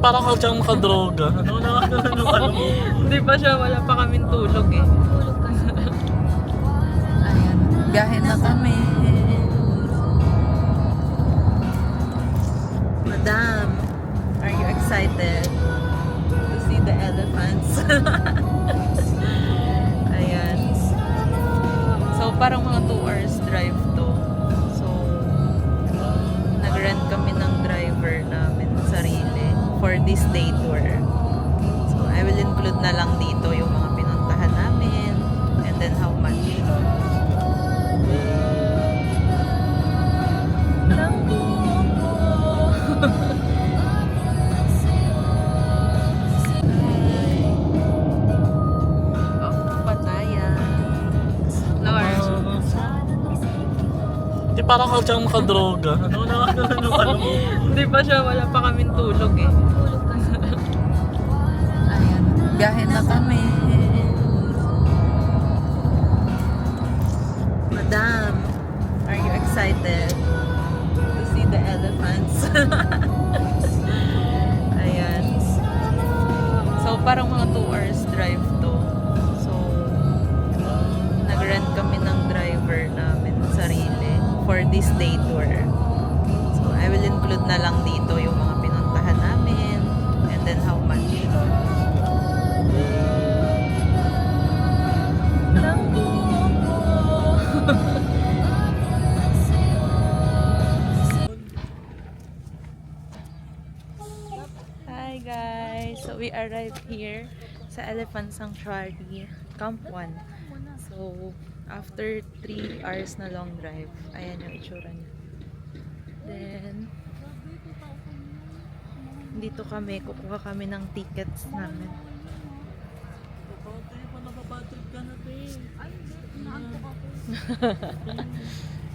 parang ka diyang makadroga. Ano na ano ano? Hindi pa siya, wala pa kaming tulog eh. Ayan, biyahe na kami. Madam, are you excited to see the elephants? Ayan. So, parang mga 2 hours drive to. So, nag-rent kami ng driver namin sarili for this day tour. So, I will include na lang dito yung mga pinuntahan namin and then how much. Di parang ka diyang makadroga. Ano na ano ano? Hindi pa siya, wala pa kaming tulog eh. Ayan, biyahe na kami. Madam, are you excited to see the elephants? Ayan. So, parang mga 2 hours drive to. So, nag-rent kami ng driver namin sarili for this day tour. So, I will include na lang dito yung mga pinuntahan namin and then how much. Hi guys! So, we arrived here sa Elephant Sanctuary, Camp 1. So, after 3 hours na long drive, ayan yung itsura niya. Then, dito kami, kukuha kami ng tickets namin.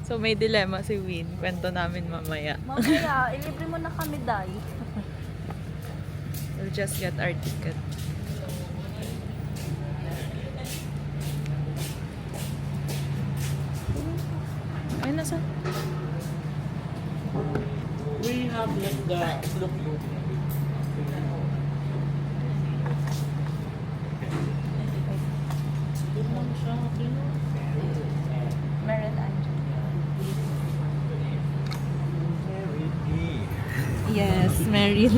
So, may dilemma si Win. Kwento namin mamaya. Mamaya, ilibre mo na kami, Day. We'll just get our ticket. Ay, nasa? We have like the look. Meron Yes, Meryl.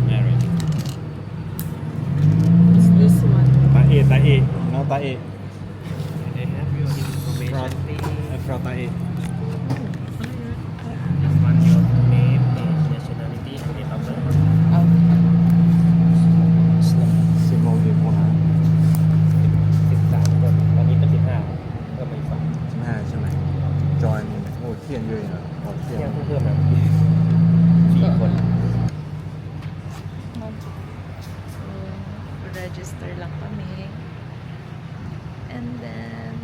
Mary. It's this one. Tae. No tae. They have your information fee. From tae. This one your name, age, nationality, and date of birth. Oh. Simone de Mohan. 13 คนตอนนี้เป็น15เพิ่มมาอีก2 15ใช่ไหมจอยมีไหมโอ้เทียนเยอะนะพอเทียน ยังเพิ่มมา4 คน So, register lang kami. And then,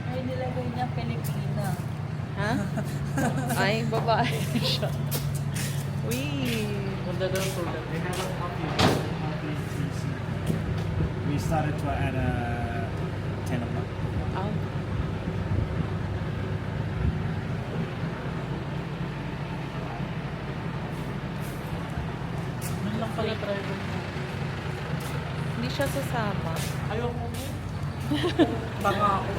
Ay, nilagay niya Pilipina. ha? Ay, babae siya. Wee! We started to at 10 o'clock. Oh. Ano lang pala driver mo? Hindi siya sasama. Ayoko mo. Baka ako.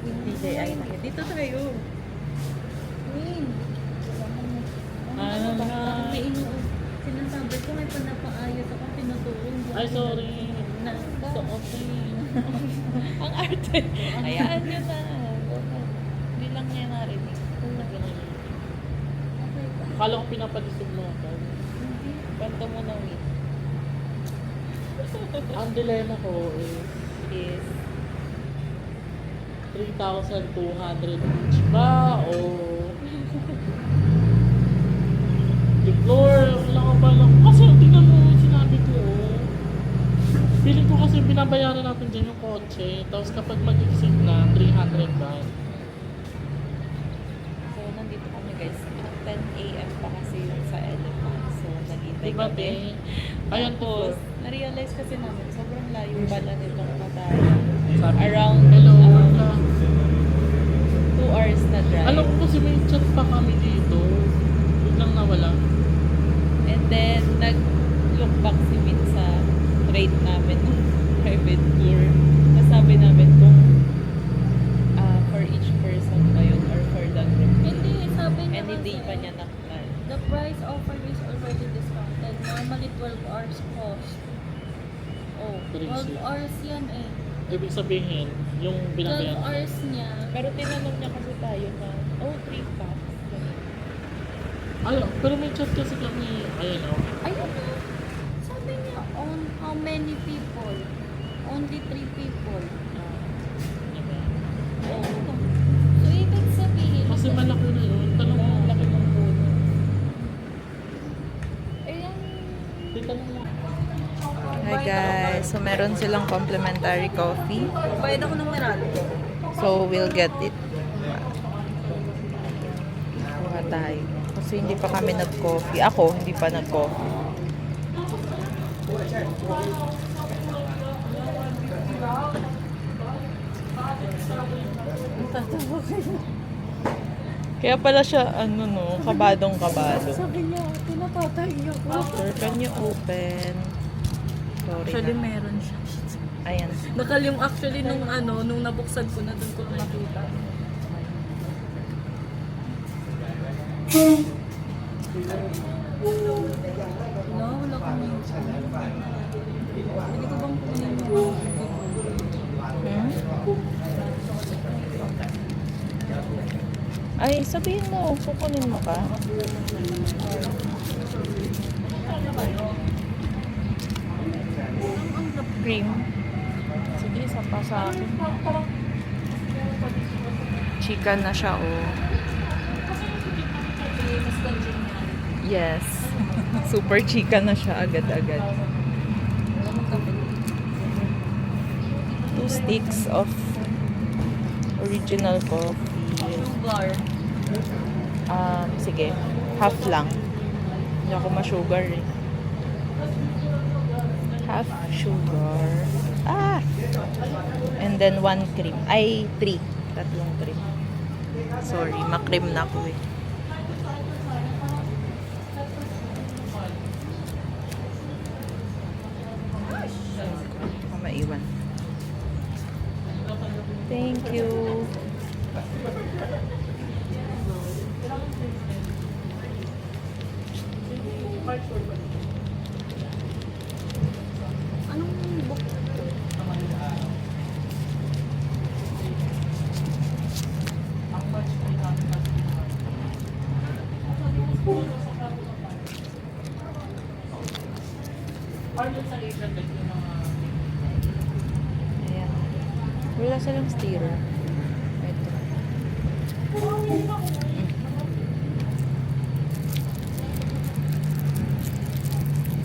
DJ ay dito tayo. Win. Ano na? May sinasabi ko, may panapaayos ako, tinutulong. Ay, sorry. So, okay. Ang arte. Hayaan nyo na. Hindi lang niya narinig. Akala ko pinapalisig mo ako. Kwento mo na, Win. Ang dilemma ko Is 3,200 each ba? O the floor? Wala ka ba lang? Kasi tingnan mo yung sinabi ko. Feeling ko kasi binabayaran natin dyan yung kotse. Tapos kapag mag-exit na, 300 ba? So, nandito kami guys naghihintay Diba, kami. te? Ayan po. Tapos, na-realize kasi namin, sobrang layo pala nitong Pattaya. Sabi, Around hello. 2 hours na drive. Alam ko kasi may chat pa kami dito. Biglang nawala. And then, nag-look back si Min sa rate namin ng private tour. Tapos sabi namin kung for each person ba yun or for the group. Hindi, sabi niya And hindi kasi, pa niya na-plan. the price offered is already discounted. Normally 12 hours cost. Oh, 12 hours yan eh. Ibig sabihin, yung 12 binabayaran. hours niya. Pero tinanong niya kasi tayo na, 3 packs. Alam, pero may chat kasi kami. Ayan o. Ayun na. Sabi niya, on how many people? Only 3 people. Oh. So, ibig sabihin, Kasi malaki na yun. Tanong mo, laki ng puno. ayan, Titanong mo. Hi guys, so meron silang complimentary coffee. bayad ako ng Meralco. So we'll get it. Kuha tayo. Kasi hindi pa kami nag-coffee. Ako, hindi pa nag-coffee. Kaya pala siya, kabadong-kabado. Sabi niya, pinapatay ako. Sir, can you open? Sorry Actually, na. meron siya. Ayan. Actually, nung nabuksan ko na, doon ko na nakita. Wala kami. Pwede ko bang kunin yung Hmm? Ay, sabihin mo, kukunin mo ka. Cream. Sige, isa pa sa akin. Chicken na siya, oh. Yes. Super chicken na siya agad-agad. 2 sticks of original coffee. sugar. Sige. Half lang. Hindi ako ma-sugar eh. Half sugar. And then 1 cream. Ay, 3. 3 cream. Sorry, ma-cream na ako eh. Baka maiwan. Thank you. Anong book? Ayan. Wala silang stirrer. Ito.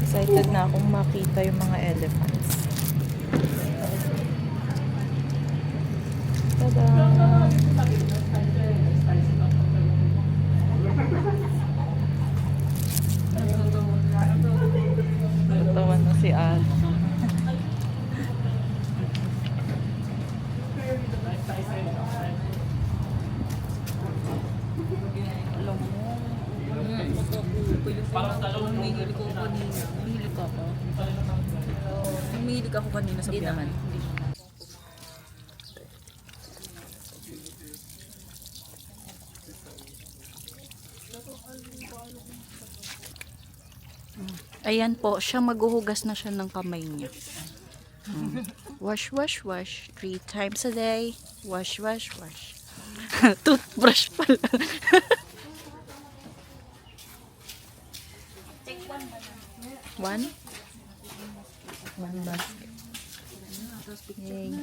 Excited na akong makita yung mga elephants. Tada! Natawa na si Al. Alam mo. Humihili ko kanina. Humihili ka pa. Humihili ako kanina sa biyahe. Ayan po, siya maghuhugas na siya ng kamay niya. Wash, wash, wash. 3 times a day. Wash, wash, wash. Toothbrush pala. One basket. Yay.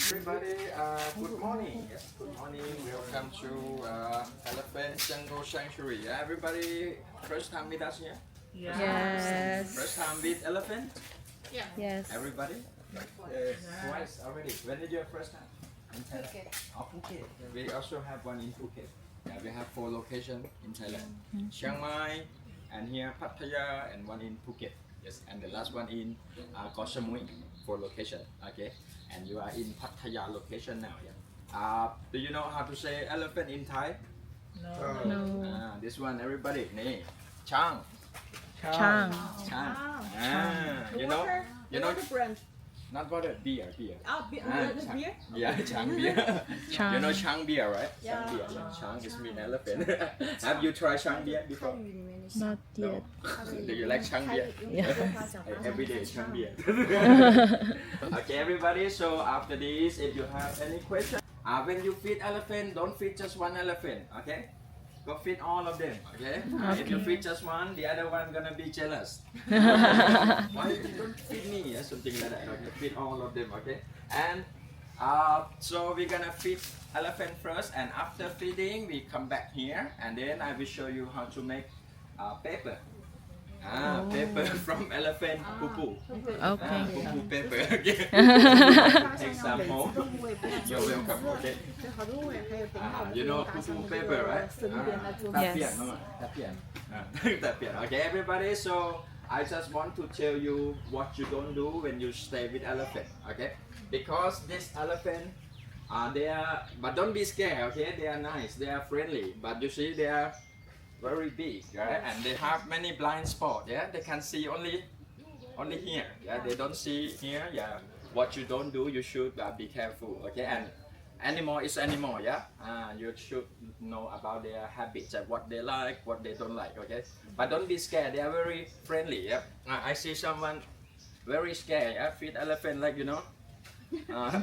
Everybody, good morning. Yes, good morning. Welcome to Elephant Jungle Sanctuary. Everybody, first time with us here? Yes. First time with elephant? Yes. Everybody? Twice already. When did you have first time? In Thailand. Oh, Phuket. We also have one in Phuket. Yeah, we have 4 locations in Thailand. Chiang Mai, and here Pattaya, and one in Phuket. Yes, and the last one in Koh Samui for location. Okay, and you are in Pattaya location now. Yeah. Do you know how to say elephant in Thai? No. This one, everybody. Nee, Chang. Chang. Chang. You know the brand. not water, beer. The Chang. beer? Yeah, Chang beer. Chang. You know Chang beer, right? Yeah. Chang beer. Chang is mean elephant. Have you tried Chang beer before? Not yet. Do you like Chang beer? Yeah. Every day Chang beer. Okay, everybody. So after this, if you have any question, when you feed elephant, don't feed just one elephant. Okay. Go feed all of them, okay? If you feed just one, the other one gonna be jealous. Why you don't feed me? Yeah, something like that. Okay, feed all of them, okay? And so we're gonna feed elephant first, and after feeding, we come back here, and then I will show you how to make paper. Paper from elephant poo-poo. Okay. Poo-poo paper. Okay. Take some home. You're welcome. Okay. You know poo-poo paper, right? Yes. Okay, everybody. So I just want to tell you what you don't do when you stay with elephant. Okay, because this elephant, they are, but don't be scared. Okay, they are nice. They are friendly. But you see, they are very big, right? And they have many blind spots. Yeah, they can see only here. Yeah, they don't see here. Yeah, what you don't do, you should be careful. Okay, and animal is animal. Yeah, you should know about their habits and what they like, what they don't like. Okay, but don't be scared. They are very friendly. Yeah, I see someone very scared. Yeah, feed elephant like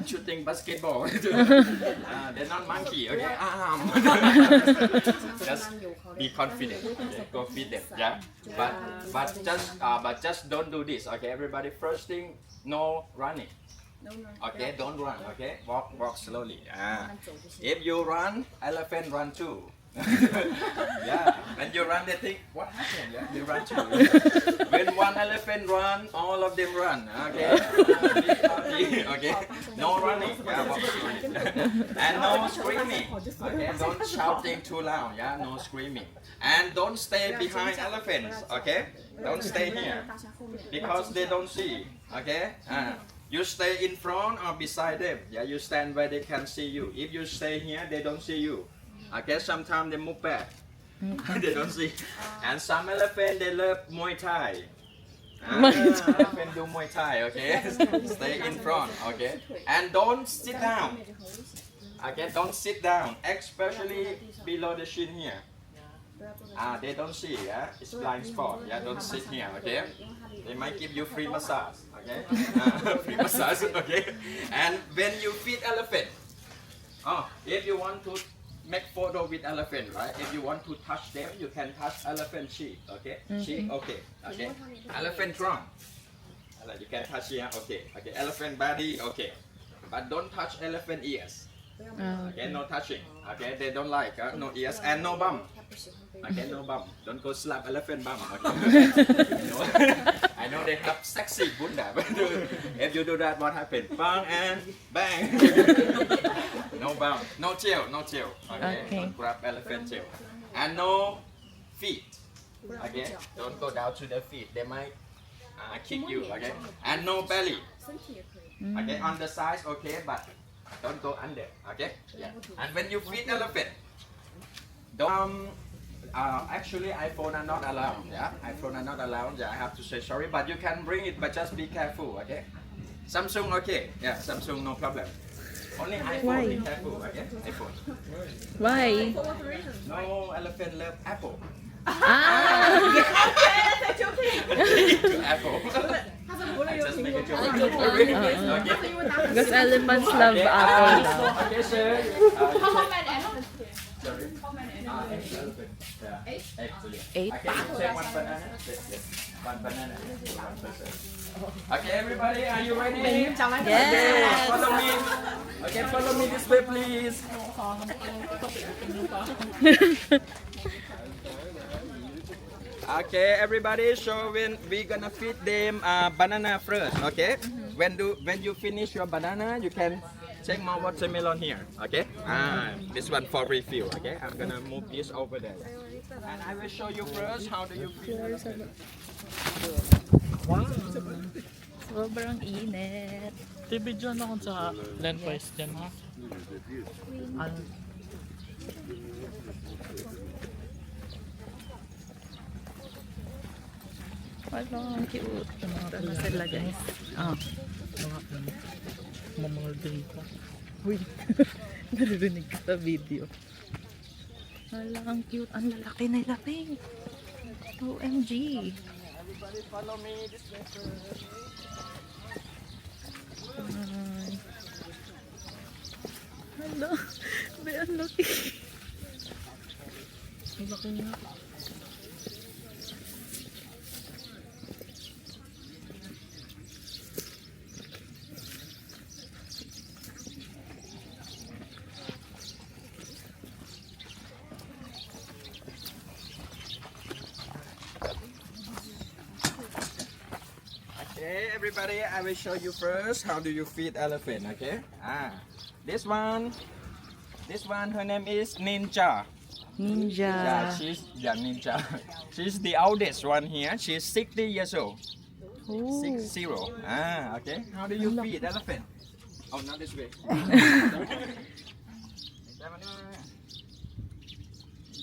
shooting basketball. They're not monkey, okay? Just be confident. Okay? Go feed them, yeah. But just don't do this, okay? Everybody, first thing, no running. Okay, don't run. Okay, walk slowly. If you run, elephant run too. Yeah, when you run, they think, what happened? Yeah, they run too. When one elephant run, all of them run. Okay, okay, no running. Yeah, walk slowly. And no screaming. Okay, don't shouting too loud. Yeah, no screaming. And don't stay behind elephants. Okay, don't stay here because they don't see. Okay. You stay in front or beside them. Yeah, you stand where they can see you. If you stay here, they don't see you. Okay, sometimes they move back. They don't see. And some elephant, they love Muay Thai. Elephant do Muay Thai, okay? Stay in front, okay? And don't sit down. Okay, don't sit down, especially below the chin here. They don't see, yeah? It's blind spot. Yeah, don't sit here, okay? They might give you free massage, okay? Free massage, okay? And when you feed elephant, if you want to make photo with elephant, right? If you want to touch them, you can touch elephant cheek, okay? Cheek, okay, okay. Elephant trunk, you can touch here, okay, okay. Elephant body, okay. But don't touch elephant ears. Okay, no touching. Okay, they don't like no ears and no bum. Okay, no bum. Don't go slap elephant bum. Okay. I know they have sexy bunda, but if you do that, what happens? Bang and bang. No bum, no tail, no tail. Okay, don't grab elephant tail, and no feet. Okay, don't go down to the feet. They might kick you. Okay, and no belly. Okay, on the sides, okay, but don't go under, okay? Yeah. And when you feed elephant, don't, actually iPhone are not allowed, yeah? iPhone are not allowed, yeah, I have to say sorry, but you can bring it, but just be careful, okay? Samsung, okay, yeah, Samsung, no problem. Only iPhone, Why? be careful, okay? iPhone. Why? No elephant love Apple. Okay. Apple. I just make a joke. Okay. Because elephants love apple daw. Okay, sir. How many elephants? Sorry. Eight. Eight. Okay, you take one banana. Yes. One banana. One person. Okay, everybody, are you ready? Yes. Okay, follow me. Okay, follow me this way, please. Okay, everybody. So when we gonna feed them banana first. Okay. When you finish your banana, you can take more watermelon here. Okay. This one for refill. Okay. I'm gonna move this over there. And I will show you first how do you feed elephant. Wow. Sobrang init. TV dyan ako sa lengthwise dyan ha. Ano? Wala, ang cute. Ito na sila guys. Ah. Mga ano. Mamalding pa. Uy, naririnig ka sa video. Wala, ang cute. Ang lalaki nila, Pink. OMG. Everybody follow me this way first. Ay. Hala, be, ang laki. Ang laki nga. Okay, everybody, I will show you first how do you feed elephant. Okay. This one, her name is Ninja. Yeah, Ninja. she's Ninja. She's the oldest one here. She's 60 years old. Oh. 60. Okay. How do you feed elephant? Oh, not this way.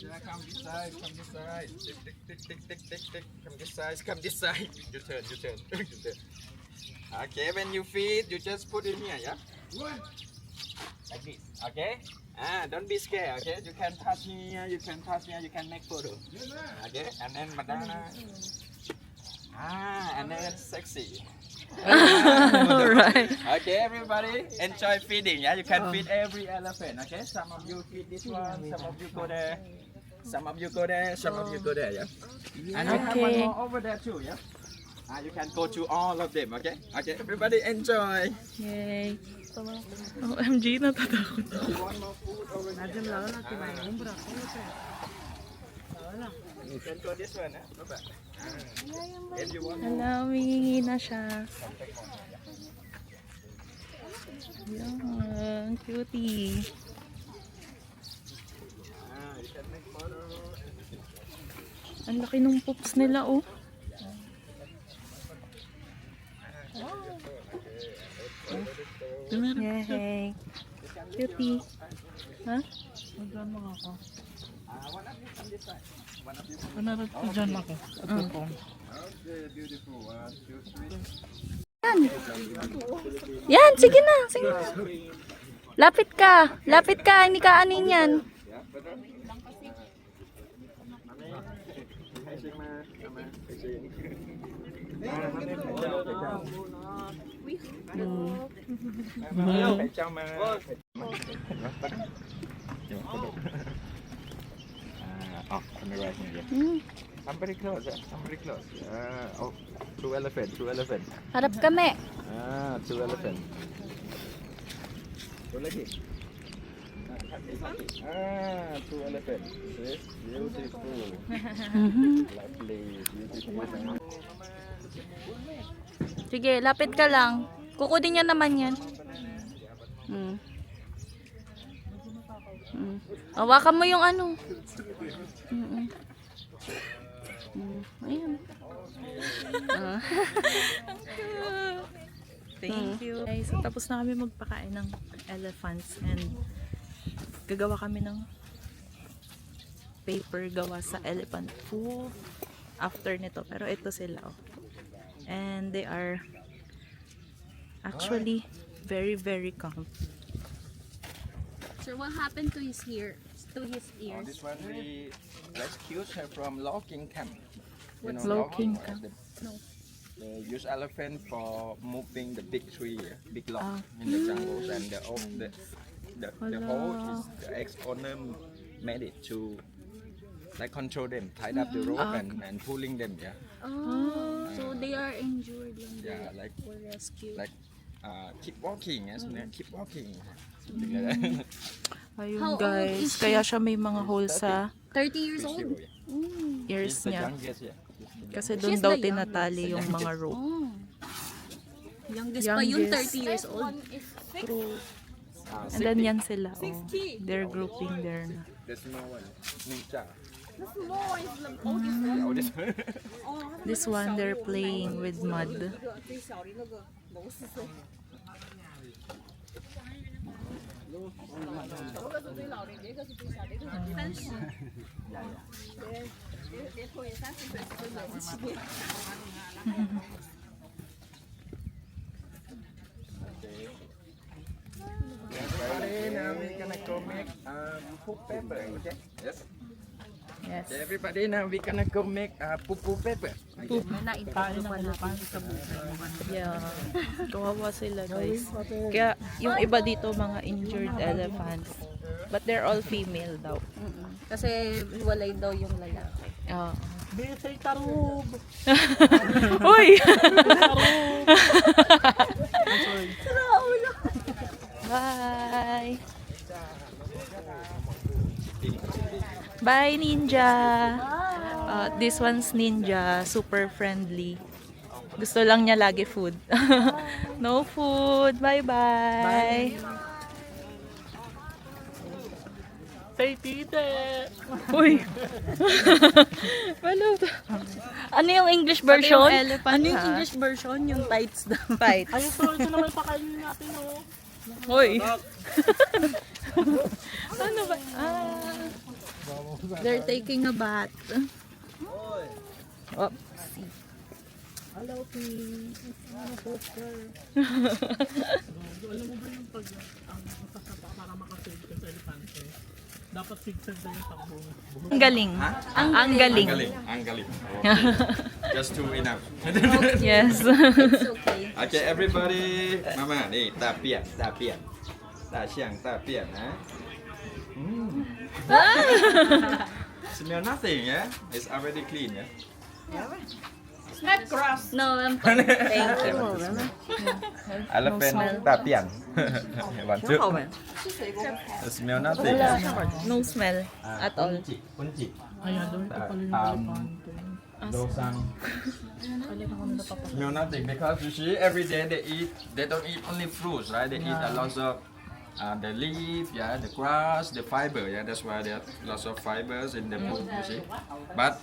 Yeah, come this side, come this side. Tick, tick, tick, tick, tick, tick, tick. Come this side, come this side. You turn, you turn, you turn. Okay, when you feed, you just put it here, yeah? Like this, okay? Don't be scared, okay? You can touch here, you can touch here, you can make photo. Okay, and then banana. And then sexy. Alright. Okay, everybody, enjoy feeding. Yeah, you can feed every elephant. Okay, some of you feed this one, some of you go there, some of you go there, some of you go there. Yeah, and I have one Okay. more over there too. Yeah, you can go to all of them. Okay, okay, everybody enjoy. Yay. OMG, natatakot ako. You want more food over there? You can go this one. Bye. If you want more. Hala, umihingi na siya. Yan, cutie. You can make photo. Ang laki nung poops nila, oh. Yay. Cutie. Ha? Nandyan mga ako. One of you from this side. One of you. Ano ko dyan ako. Ito ko. Okay, beautiful. 1, 2, 3. Yan, sige na, sige na. Lapit ka, hindi ka anin yan. Chào mà. Camera here. I'm very close. I'm very close. Oh, two elephant. Harap kami. Two elephant. Go lagi. Two elephant. See? Beautiful. Lovely. Beautiful. Sige, lapit ka lang. Kukunin niya naman yan. Hawakan mo yung ano. Ayan. Thank you. Guys, so tapos na kami magpakain ng elephants and gagawa kami ng paper gawa sa elephant poo after nito. Pero ito sila, oh. And they are actually very, very calm. So what happened to his ear? To his ears? This one we rescued her from logging camp. You know, Logging camp? They use elephant for moving the big tree, big log in the jungles, and the whole is the ex-owner made it to like control them, tied up the rope and pulling them. Yeah, Oh, so they are injured when yeah, they like were rescued. keep walking, keep walking. Something like that. Ayun How old guys, is she? kaya siya may mga hole sa 30 years old? ears She's the niya. youngest, yeah. Kasi She's doon daw the youngest. tinatali yung mga rope. Oh. Youngest pa yun, Youngest. 30 years old. True. And then yan sila. Oh. They're grouping there na. The small one. Ninja. This one, they're playing with mud. Everybody, now we're gonna go make poo paper, okay? Yes. Yes. Okay, everybody, now we're gonna go make poo paper. Okay? Yeah. Kawawa sila guys. Kaya yung iba dito mga injured elephants. But they're all female daw. Kasi walay daw yung lalaki. Oh. Besay tarub. Uy! Tarub. Bye! Bye, Ninja! This one's Ninja. Super friendly. Gusto lang niya lagi food. No food. Bye-bye! Say tite. Uy! Malo. Ano yung English version? Pati yung elephant, Ano yung ha? English version? Yung tights daw. Tights. Ayun, so ito naman pakainin natin, oh. Hoy! Ano ba? They're taking a bath. Oh. Hello, please. Alam mo ba yung pag ang masasapa para makasave ka sa elepante? Dapat fixed na yung takbo. Ang galing. Ang galing. Ang galing. Okay. Just two enough. Yes. It's okay. Okay, everybody. Mama, nih, tapian. Taxiang, tapian, ha? Smell nothing, yeah? It's already clean, yeah? No, I'm fine. Thank you. Elephant tapian. One, two. Smell nothing. No smell at all. Kunci. Ayan, doon ito pala yung elepante. Dosang. Smell nothing because you see every day they don't eat only fruits, right? They eat a lot of the leaf, yeah, the grass, the fiber, yeah. That's why there are lots of fibers in the food, you see. But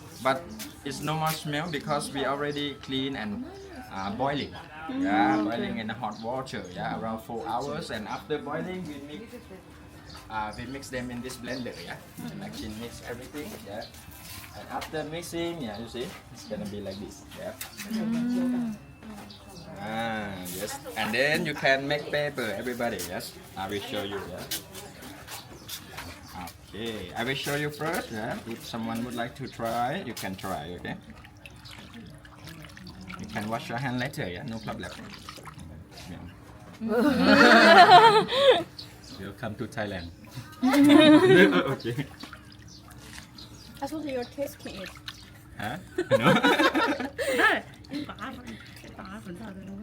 it's no more smell because we already clean and boiling, yeah, boiling in the hot water, yeah, around 4 hours. And after boiling, we mix them in this blender, yeah. Actually mix everything, yeah. And after mixing, yeah, you see, it's gonna be like this, yeah. Yes. And then you can make paper, everybody, yes. I will show you, yeah. Okay, I will show you first, yeah. If someone would like to try, you can try, okay. You can wash your hand later, yeah, no problem. Yeah. Welcome to Thailand. Okay. As long as your taste can eat. Huh? No?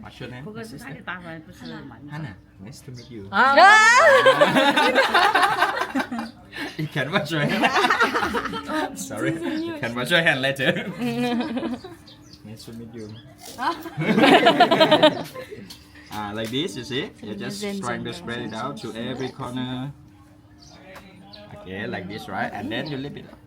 What's your name? Sister? Hannah. Nice to meet you. You can wash your hand. Sorry. You can wash your hand later. Nice to meet you. Like this, you see? You're just trying to spread it out to every corner. Okay, like this, right? And then you leave it up.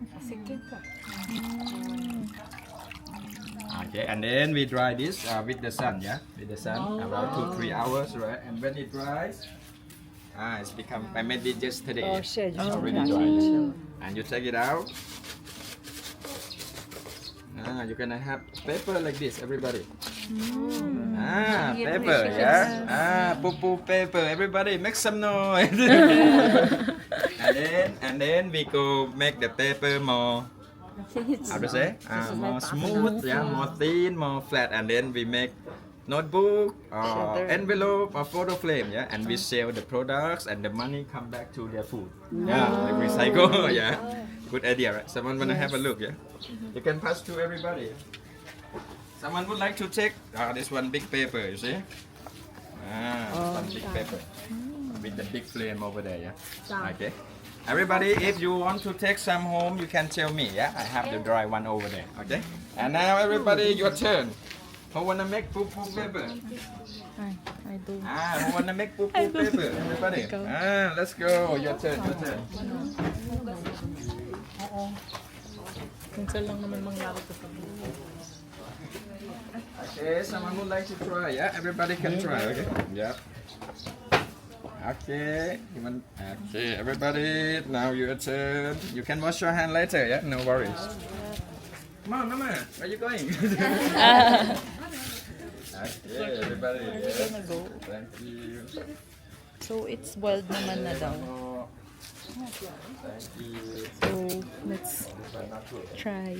Okay, and then we dry this with the sun, yeah? With the sun, around 2-3 hours, right? And when it dries, it's become, I made it yesterday. It's already dried. And you take it out. You're gonna have paper like this, everybody. Paper, yeah? Poo paper, everybody make some noise. and then we go make the paper more, how to say? More smooth, yeah, more thin, more flat, and then we make notebook, or envelope, or photo frame, yeah, and we sell the products, and the money come back to their food. Yeah, like recycle, yeah. Good idea, right? Someone wanna have a look, yeah? You can pass to everybody. Someone would like to take this one big paper, you see? One big paper with the big flame over there, yeah. Okay. Everybody, if you want to take some home, you can tell me, yeah? I have the dry one over there, okay? And now everybody, your turn. Who wanna make poo poo paper? I don't. Who wanna make poo poo paper? Everybody. Ikaw. Let's go. Your turn. Oo. Minsan lang naman mangyari ko sa buhay. Okay, someone would like to try. Yeah, everybody can try. Okay. Yeah. Okay. Okay, everybody. Now your turn. You can wash your hand later. Yeah, no worries. Come on, Mama. Where are you going? Okay, everybody. Yes. Thank you. So, it's boiled naman na daw. Thank you. So, let's try.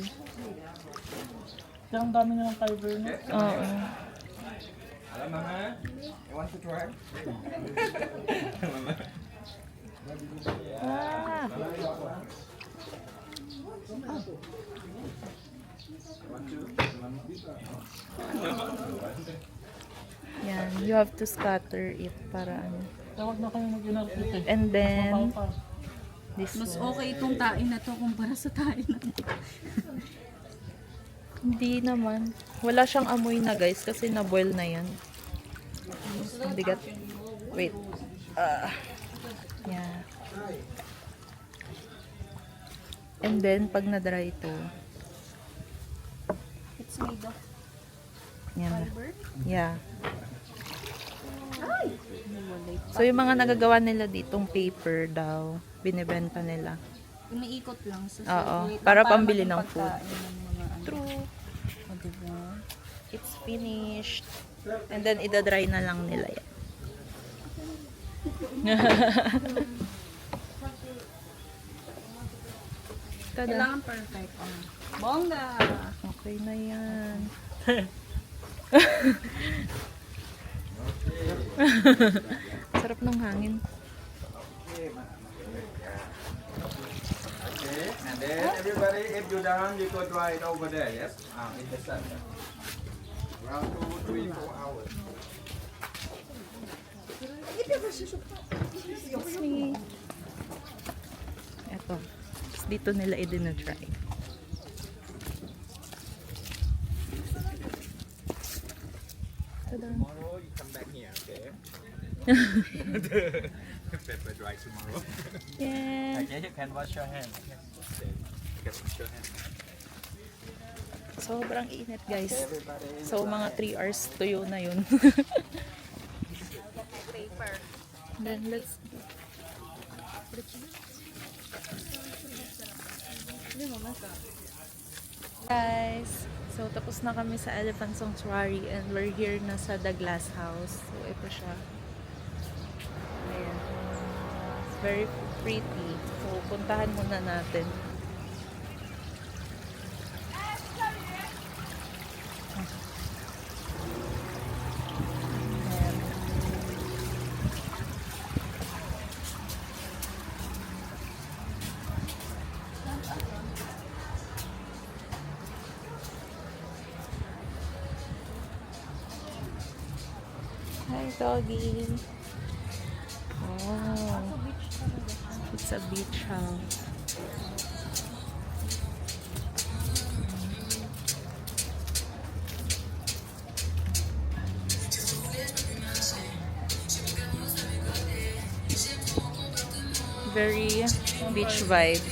Kaya ang dami nilang fiber na. Oo. Hello, Mama. You want to try? Mama. Ah! Yan, you have to scatter it para ano. Tawag na kayo mag-inarpit eh. And then, Mabaw pa. this Mas one. okay itong tain na to kumpara sa tain na to. Hindi naman. Wala siyang amoy na guys kasi na-boil na yan. Ang bigat. Wait. Yeah. And then, pag na-dry ito, It's made of yan. fiber. Yeah. So, yung mga nagagawa nila ditong paper daw, binibenta nila. Umiikot lang sa Oo, circuit para pambili maging ng food. pagkain ng mga ano. True. O, diba? It's finished. And then, ida-dry na lang nila yan. Tada. Kailangan perfect. Bongga! Okay na yan. Sarap ng hangin. Okay, and then everybody, if you're done, you could try it over there, yes? In the sun. Around 2, 3, 4 hours. Excuse me. Eto. Tapos dito nila i-try. Tada. Tomorrow, you come back here, okay? Pepper dry tomorrow. Yeah. Okay, you can wash your hand. Okay, you can wash your hand. Sobrang init guys. So mga 3 hours tuyo na yun. Then let's guys. So tapos na kami sa Elephant Sanctuary and we're here na sa The Glass House. So ito siya. Ayan. It's very pretty. So puntahan muna natin. Ayan. Hi, doggy. Oh, it's a beach house. Very beach vibe.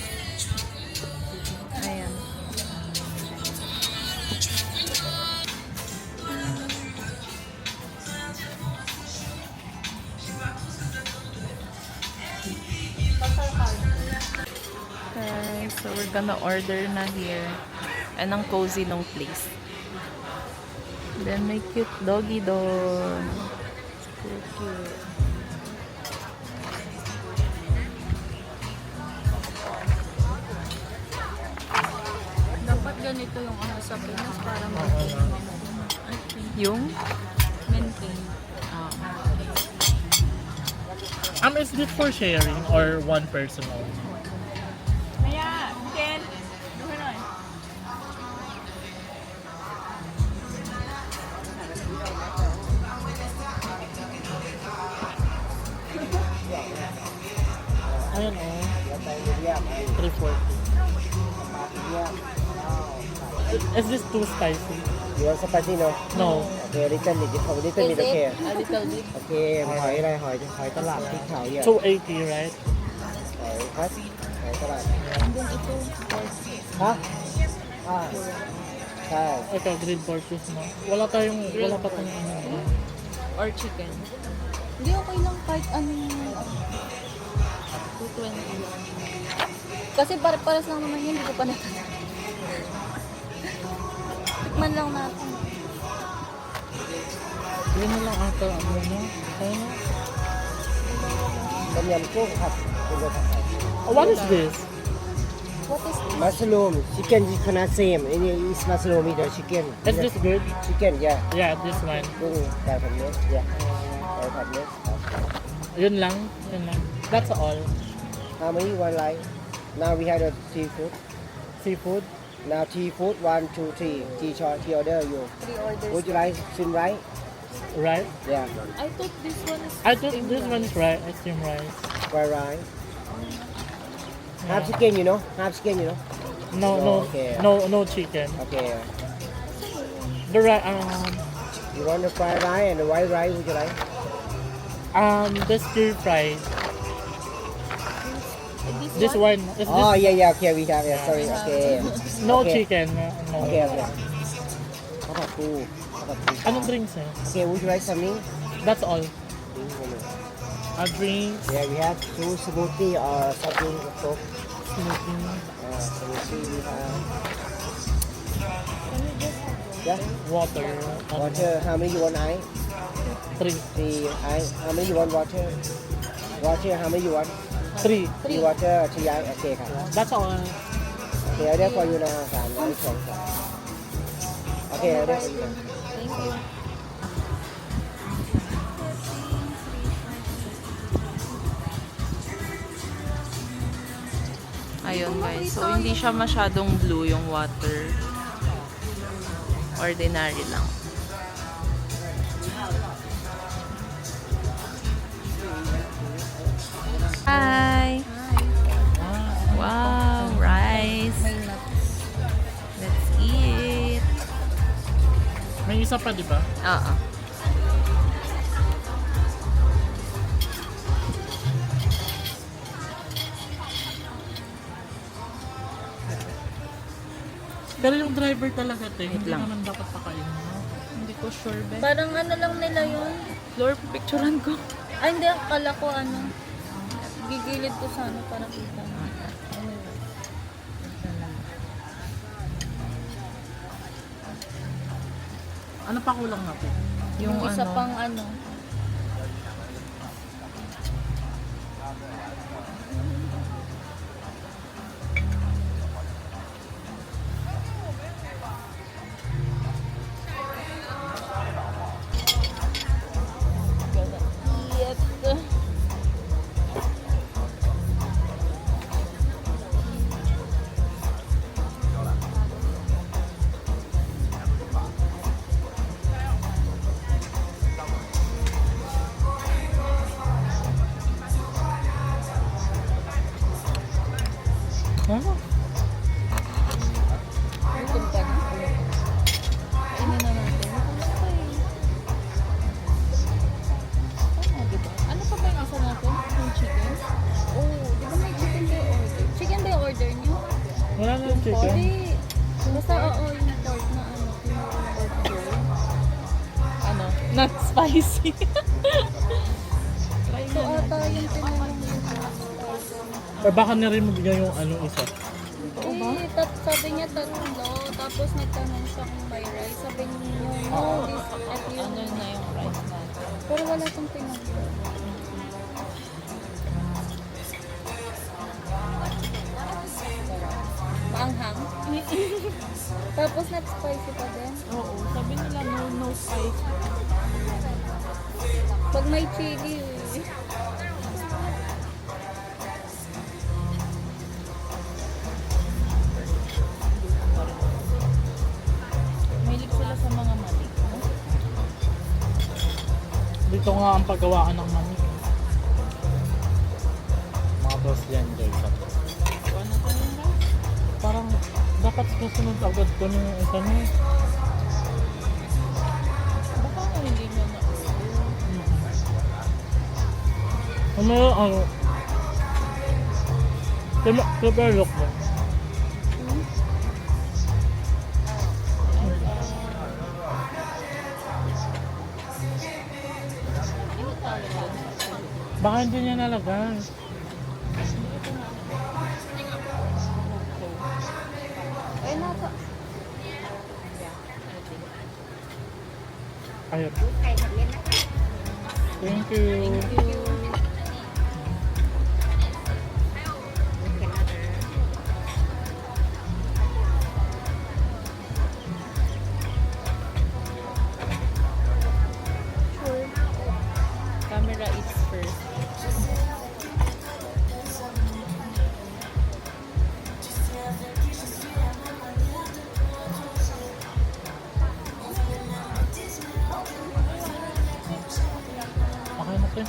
Ayan. Okay, so we're gonna order na here. And ang cozy nung place. Then may cute doggy doon. So cute. Dapat ganito yung ano sa Pinas para Yung? maintain. Is this for sharing or one person only? Maya, Ken! Ayan o. 340. Is this too spicy? You want spicy no? No. Okay, little bit, little bit, okay. A little bit. Okay, หอยอะไรหอยตลาดพริกเผาเนี่ย 280, right? หอยครับหอยตลาดฮะใช่ Ito, grilled pork mo. Wala pa tayong ano. Or chicken. Hindi, okay lang kahit anong 220. Kasi pare-pares lang naman yun, hindi ko pa natin. Tikman lang natin. Yun na lang ata, ano na? Ano? ต้มยำกุ้งครับเป็นรสชาติ Oh, what is this? What is this? mushroom chicken is not same and it's mushroom with the chicken Is this good? chicken yeah Yeah, this one. กุ้งไก่ผัดเม็ด yeah ไก่ผัดเม็ดครับ Yun lang. That's all. how many one like now we have the seafood Seafood. now seafood 1 2 3 tea order you 3 orders. would you like steam rice Right? yeah I thought this one is I think this one is right. I steam rice. fried rice half chicken you know half chicken you know No, no, Okay. no chicken. okay The right, you want the fried rice and the white rice would you like the stir fry. This one is oh this yeah okay we have yeah sorry okay no okay. chicken. No. okay okay ข้าวผัดปูข้าวผัดปู Anong drinks eh? okay would you like something That's all. A drink, yeah we have two smoothie or something coke smoothie, smoothie we have yeah water. water how many you want ice 3. 3 ice how many you want water water how many you want 3. 3 water 3 ice okay ครับ That's all. okay I'll there for you now 302ครับ okay I'll there for you now Thank you. Ayun guys. So, hindi siya masyadong blue yung water. Ordinary lang. Hi! Wow! Rice! May nuts. Let's eat! May isa pa, di ba? Oo. Pero yung driver talaga, hindi lang. naman dapat pakain mo. Hindi ko sure, Ben. Parang ano lang nila yun. Floor, picturean ko. Ay, hindi. Akala ko ano. Gigilid ko sa ano para kita mo. Ano pa kulang natin? Yung isa ano, pang ano. Yes. Ano? Gutom ka na. Kainin na natin. Tama, diba? Ano pa ba yung isa natin? Yung chicken? Oh, di ba may chicken ba yung order? Chicken ba yung order niyo? Wala na yung chicken. Hindi. Basta oo, yung pork na ano. Yung pork roll. ano, not spicy. Ito ata yung tinanong yung Or baka na-remove niya yung ano isa. sabi niya tatlo, tapos nagtanong siya kung may rice. Sabi niya, no, this, at yun. Ano na yung rice natin? Pero wala siyang tinanong. Maanghang. Tapos not spicy pa din. Oo, sabi nila no spicy. Pag may chili, Mahilig sila sa mga mali. Dito nga ang paggawaan ng mani. Mga boss yan guys. Ano pa yun ba? Parang dapat dapat susunod agad ko nung isa na. Baka ako hindi mo na-order. Ano, develop mo. Ano tawag doon? Baka hindi niya nalagay. Eh, nasa... Ayun. Thank you. Camera is first. Okay na ito.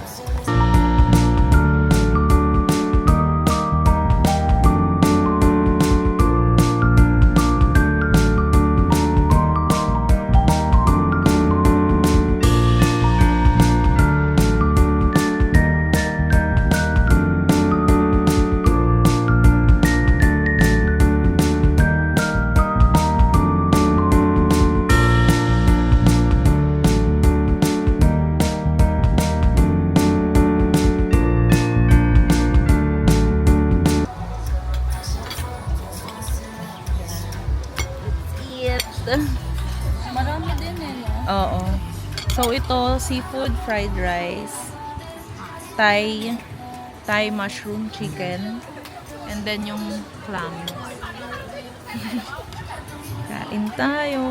Eat. Marami din eh, no? Oo. So, ito, seafood fried rice, Thai mushroom chicken, and then yung clam. Kain tayo.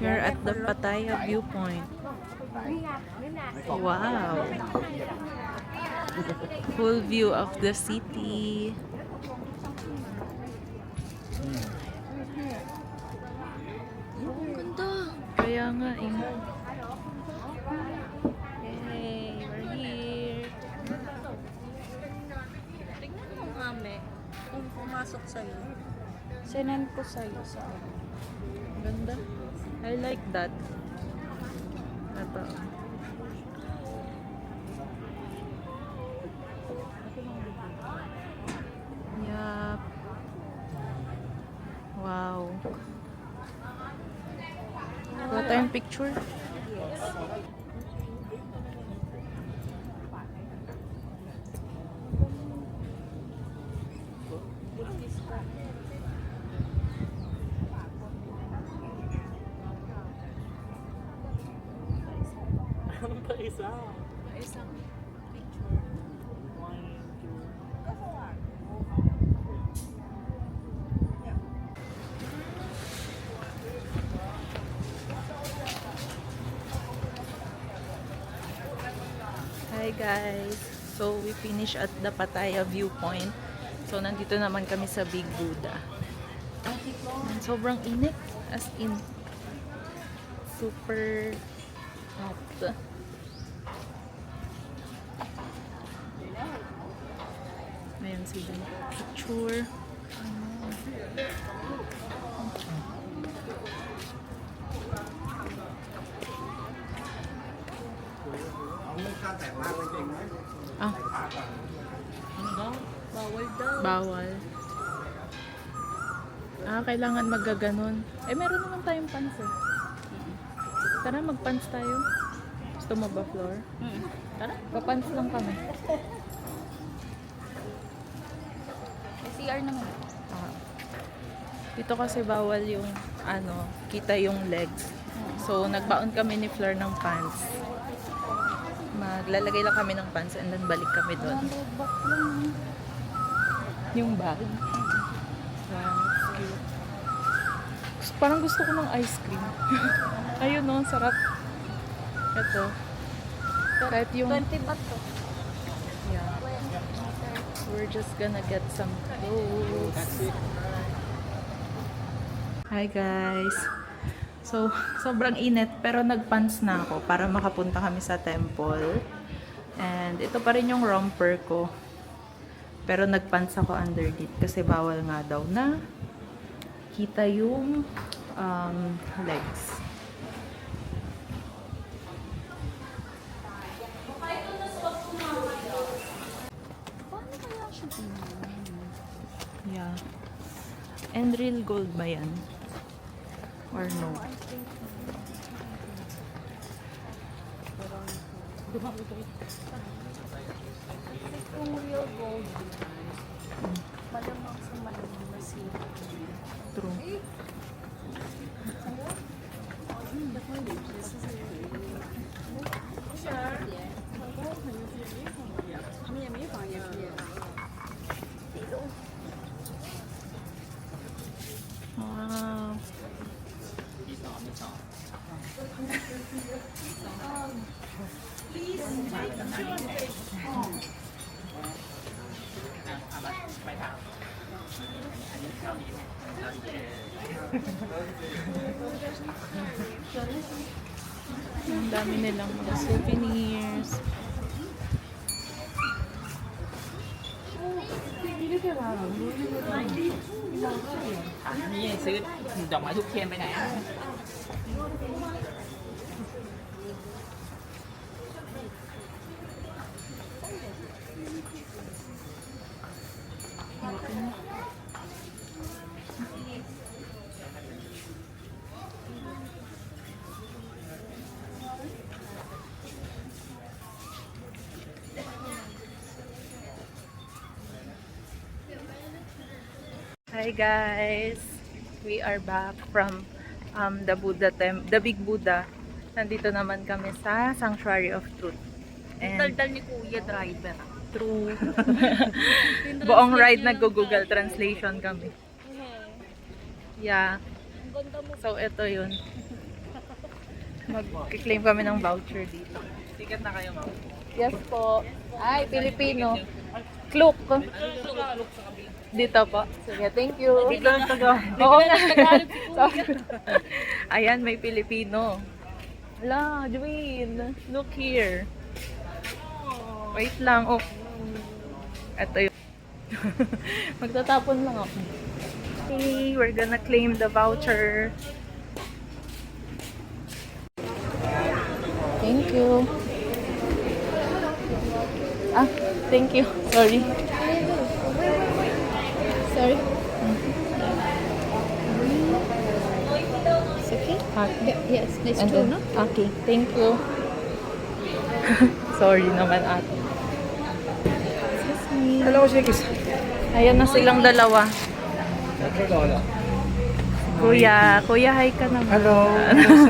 We're at the Pattaya viewpoint. Wow. Full view of the city. Ganda. Kaya nga eh. Yay, we're here. Tingnan mo nga, me. Kung pumasok sa'yo. Sinend ko sa'yo sa ganda. I like that. Ito. Yup. Wow. Wala tayong picture? Ano pa isa? Isang Hi guys! So we finished at the Pattaya viewpoint. So nandito naman kami sa Big Buddha. And sobrang init. As in, super hot. Ayan sila. Picture. Ah, Ano daw? bawal daw. bawal. Ah, kailangan maggaganon. Eh, meron naman tayong pants eh. Tara, mag-pants tayo. Gusto mo ba, Flor? Tara, pa-pants lang kami. CR naman. Ah. Dito kasi bawal yung, kita yung legs. So, nagbaon kami ni Flor ng pants. Maglalagay lang kami ng pants and then balik kami doon. Yung bag. Wow, it's cute. Parang gusto ko ng ice cream. Ayun no, sarap. Ito. Kahit yung... 20 baht to. Yeah. We're just gonna get some clothes. Hi guys! So, sobrang init pero nagpants na ako para makapunta kami sa temple. And ito pa rin yung romper ko. Pero nagpants ako underneath kasi bawal nga daw na kita yung legs. Paano kaya siya Yeah. And real gold ba yan? Or no? kung real gold? Malamang sa malamang masira. True. Wow. Ang dami nilang mga souvenirs. Hi guys! We are back from the Big Buddha. Nandito naman kami sa Sanctuary of Truth. And Daldal ni Kuya driver. true. Buong ride nag-Google Translation kami. Yeah. So ito yun. Mag-claim kami ng voucher dito. Ticket na kayo, ma'am. Yes po. Ay, Filipino. Kluk. Dito po. Sige, thank you. Dito ang taga. Oo nga. Ayan, may Filipino. Ala, Joanne. Look here. Wait lang. Oh. Ito yun. Magtatapon lang ako. Okay, we're gonna claim the voucher. Thank you. Ah, thank you. Sorry. Sorry? It's okay? Okay. Yes, that's And true, then, no? okay, thank you. Sorry naman ate. Excuse me. Hello, Shakis. Ayan na silang dalawa. Kuya, hi ka naman. Hello,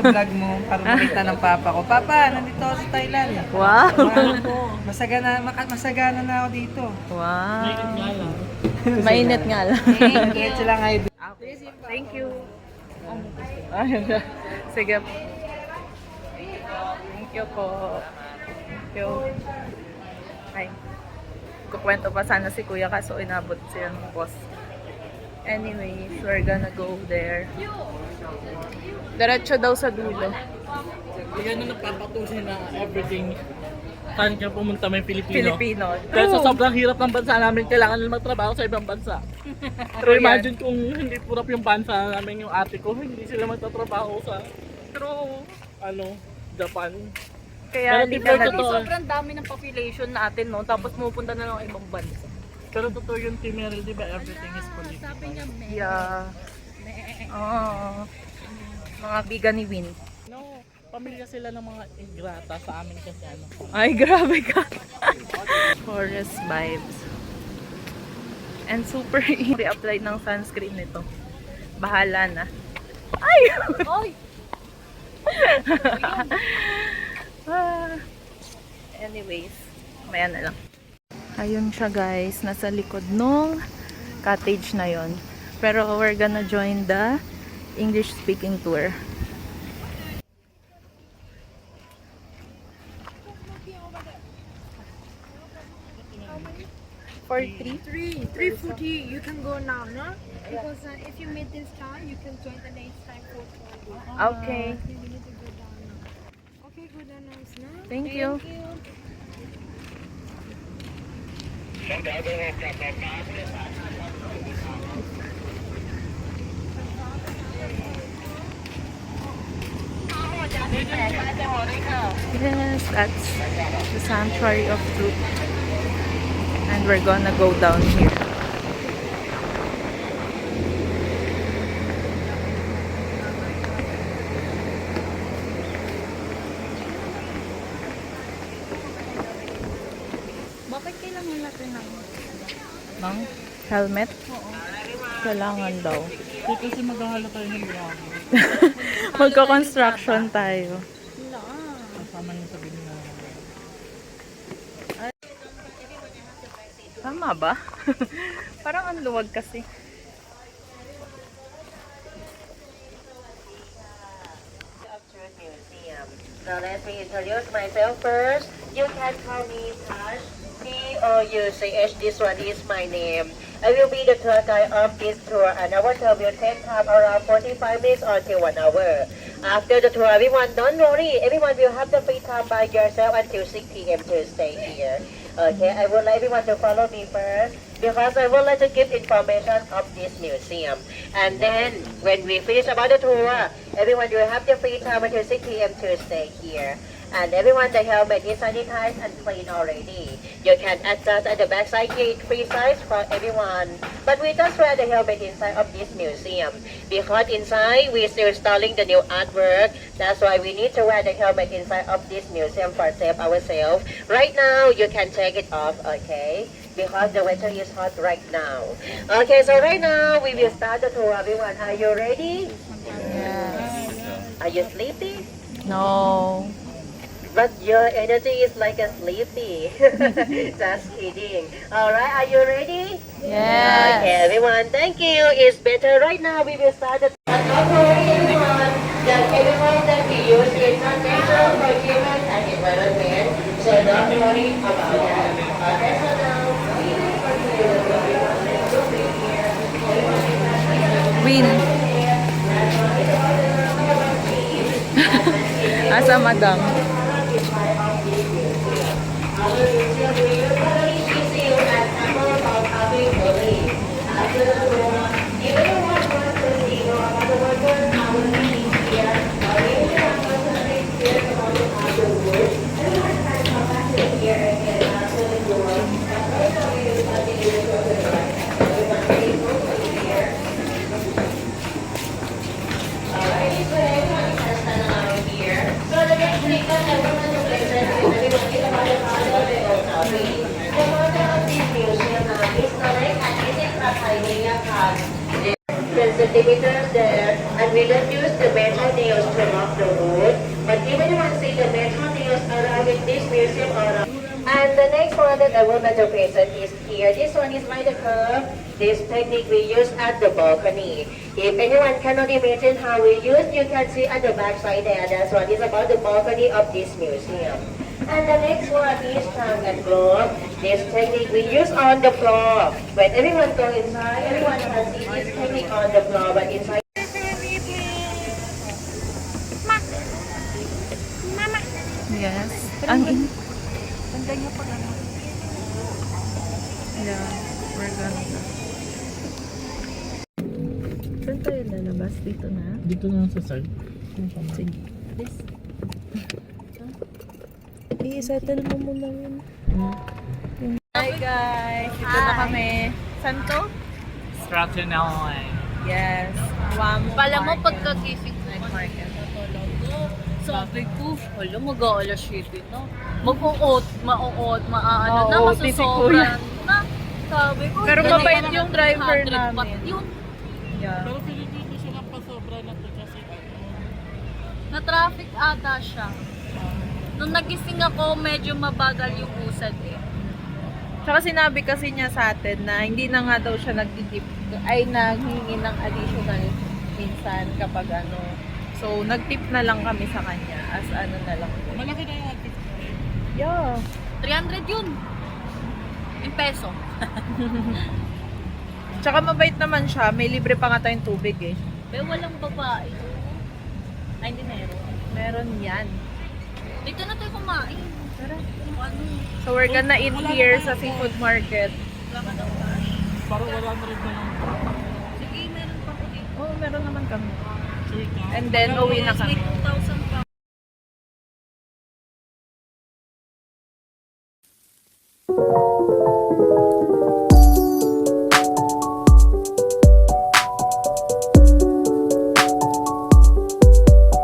sa vlog mo para makita ng papa ko. Papa, nandito ako sa Thailand. Wow. Masagana na ako dito. Wow. Nga lang. Mainit nga lang. Diretso lang ay Thank you. Ayun na. Sige. Thank you po. Thank you. Ay. Kukwento pa sana si Kuya kaso inabot siya ng boss. Anyways, we're gonna go there. Diretso daw sa dulo. Yan na nagpapatunay na everything. Saan ka pumunta may Filipino. Filipino. Kaya sa sobrang hirap ng bansa namin, kailangan nila magtrabaho sa ibang bansa. Pero imagine kung hindi purap yung bansa namin yung ate ko, hindi sila magtatrabaho sa Japan. Kaya Pero hindi before ka totoo. nag-isa. Sobrang dami ng population natin, no? Tapos pumupunta na lang ang ibang bansa. Pero totoo yung Team Meryl, di ba everything is political? Yeah. Oo. Mga biga ni Win. No, pamilya sila ng mga ingrata sa amin kasi Ay, grabe ka. Forest vibes. And super easy apply ng sunscreen nito. Bahala na. Ay! Anyways, maya na lang. Ayun siya guys, nasa likod nung cottage na yon. Pero we're gonna join the English speaking tour. For 3? 340 you can go now, no? Because if you meet this time, you can join the next time for 12. Okay. You need to go down now. Okay, go down now. Thank you. Yes, that's the Sanctuary of Truth. And we're gonna go down here. Bakit kailangan natin ng Nang, Helmet? Kailangan daw. kasi maghahalo tayo ng bravo. Magka-construction tayo. Kasama niyo sa binila. Tama ba? Parang ang luwag kasi. Now let me introduce myself first. You can call me Tash. T-O-U-C-H. This one is my name. I will be the tour guide of this tour, and our tour will take time around 45 minutes until 1 hour. After the tour, everyone, don't worry. Everyone will have the free time by yourself until 6 p.m. to stay here. Okay, I would like everyone to follow me first because I would like to give information of this museum. And then, when we finish about the tour, everyone will have the free time until 6 p.m. to stay here. And everyone, the helmet is sanitized and clean already. You can adjust at the backside gate, free size for everyone. But we just wear the helmet inside of this museum. Because inside, we're still installing the new artwork. That's why we need to wear the helmet inside of this museum for save ourselves. Right now, you can take it off, okay? Because the weather is hot right now. Okay, so right now, we will start the tour, everyone. Are you ready? Yes. Are you sleepy? No. But your energy is like a sleepy. Just kidding. Alright, are you ready? Yes. Okay, everyone, thank you. It's better right now. We will start the... Don't worry, everyone. That everyone that we use is not natural for humans and environment. So don't worry about that. Okay, so now, we will continue. Everyone, let's go here. Win. Asa madam? Centimeters there, and we don't use the metal nails to lock the wood. But even you want to see the metal nails around in this museum around. And the next one that I want to present is here. This one is like the curve. This technique we use at the balcony. If anyone cannot imagine how we use, you can see at the back side there. That's what is about the balcony of this museum. And the next one is tongue and glove. This technique we use on the floor. When everyone go inside, everyone can see this technique on the floor, but inside. Yes. Ang in... Yeah, we're gonna go. Saan tayo lalabas? Dito na? Dito na lang sa side. Sige. I-settle mo muna yun. Hi guys! Dito na kami. Saan to? Stratton, LA. Yes. Wamo Pala mo Market. pagkagising ko Market. sabi ko, wala mag-aalas 7 na. Mag-uot, mauot, maaano na, Oo, si Kuya. masusobran na. Sabi ko, Pero yan mabait ay yung driver 100 namin. baht yun. Yeah. Pero feeling ko siya lang pasobra na to kasi Na-traffic ata siya. Nung nagising ako, medyo mabagal yung usad eh. Tsaka sinabi kasi niya sa atin na hindi na nga daw siya nagtitip ay naghihingi ng additional minsan kapag ano. So, nagtip na lang kami sa kanya as ano na lang. malaki na yung outfit. Yeah. 300 yun. Yung peso. Tsaka mabait naman siya. May libre pa nga tayong tubig eh. Pero walang babae. Ay, hindi meron. Meron yan. Dito na tayo kumain. Tara. Ano? So we're gonna eat here sa seafood market. Parang wala na rin ba yung Sige, meron pa ko dito. Oo, meron naman kami. sure ka? And then, uwi na May kami. 2,000 pa.